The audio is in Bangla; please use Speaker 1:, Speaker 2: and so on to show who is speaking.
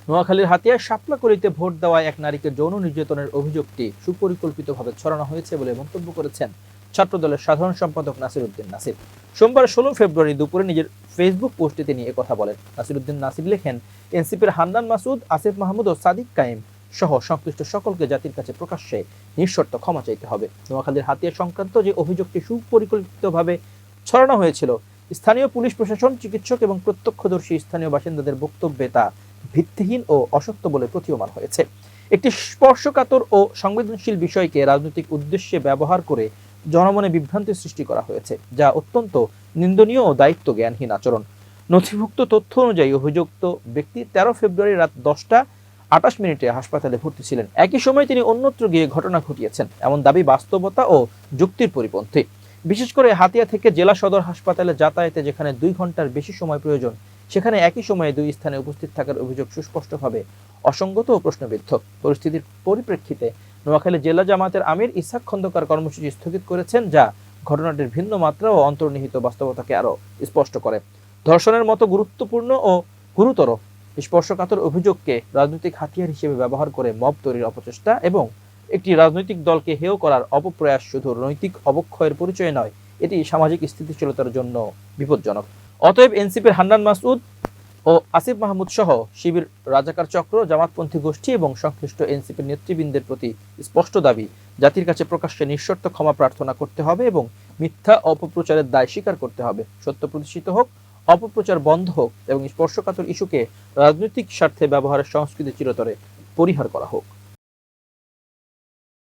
Speaker 1: নোয়াখালীর হাতিয়ায় শাপলাকলিতে ভোট দেওয়ায় এক নারীকে যৌন নির্যাতনের অভিযোগটি সুপরিকল্পিতভাবে ছড়ানো হয়েছে বলে মন্তব্য করেছেন ছাত্রদলের সাধারণ সম্পাদক নাসির উদ্দিন নাসির। সোমবার 16 ফেব্রুয়ারি দুপুরে নিজের ফেসবুক পোস্টে তিনি একথা বলেন। নাসির উদ্দিন নাসির লেখেন, এনসিপির হান্নান মাসুদ, আসিফ মাহমুদ ও সাদিক কায়েম সহ সংশ্লিষ্ট সকলকে জাতির কাছে প্রকাশ্যে নিঃশর্ত ক্ষমা চাইতে হবে। নোয়াখালীর হাতিয়া সংক্রান্ত যে অভিযোগটি সুপরিকল্পিতভাবে ছড়ানো হয়েছিল, স্থানীয় পুলিশ প্রশাসন, চিকিৎসক এবং প্রত্যক্ষদর্শী স্থানীয় বাসিন্দাদের বক্তব্যে তা ভিত্তিহীন ও অসত্য বলে প্রতীয়মান হয়েছে। একটি স্পর্শকাতর ও সংবেদনশীল বিষয়কে রাজনৈতিক উদ্দেশ্যে ব্যবহার করে জনমনে বিভ্রান্তি সৃষ্টি করা হয়েছে, যা অত্যন্ত নিন্দনীয় ও দায়িত্ব জ্ঞানহীন আচরণ। নথিভুক্ত তথ্য অনুযায়ী অভিযুক্ত ব্যক্তি 13 ফেব্রুয়ারি রাত 10টা 28 মিনিটে হাসপাতালে ভর্তি ছিলেন। একই সময় তিনি অন্যত্র গিয়ে ঘটনা ঘটিয়েছেন, এমন দাবি বাস্তবতা ও যুক্তির পরিপন্থী। বিশেষ করে হাতিয়া থেকে জেলা সদর হাসপাতালে যাতায়াতে যেখানে 2 ঘন্টার বেশি সময় প্রয়োজন, সেখানে একই সময়ে দুই স্থানে উপস্থিত থাকার অভিযোগ সুস্পষ্টভাবে অসঙ্গত ও প্রশ্নবিদ্ধ। পরিস্থিতির পরিপ্রেক্ষিতে নোয়াখালী জেলা জামায়াতের আমির ইসহাক খন্দকার কর্মসূচি স্থগিত করেছেন, যা ঘটনাটির ভিন্ন মাত্রা ও অন্তর্নিহিত বাস্তবতাকে আরো স্পষ্ট করে। ধর্ষণের মতো গুরুত্বপূর্ণ ও গুরুতর স্পর্শকাতর অভিযোগকে রাজনৈতিক হাতিয়ার হিসেবে ব্যবহার করে মব তৈরির অপচেষ্টা এবং একটি রাজনৈতিক দলকে হেয় করার অপপ্রয়াস শুধু নৈতিক অবক্ষয়ের পরিচয় নয়, এটি সামাজিক স্থিতিশীলতার জন্য বিপজ্জনক। অতএব এনসিপির হান্নান মাসুদ ও আসিফ মাহমুদ সহ শিবির, রাজাকার চক্র, জামাতপন্থী গোষ্ঠী এবং সংশ্লিষ্ট এনসিপির নেতৃবৃন্দের প্রতি স্পষ্ট দাবি, জাতির কাছে প্রকাশ্যে নিঃশর্ত ক্ষমা প্রার্থনা করতে হবে এবং মিথ্যা অপপ্রচারের দায় স্বীকার করতে হবে। সত্য প্রতিষ্ঠিত হোক, অপপ্রচার বন্ধ হোক এবং স্পর্শকাতর ইস্যুকে রাজনৈতিক স্বার্থে ব্যবহারের সংস্কৃতি চিরতরে পরিহার করা হোক।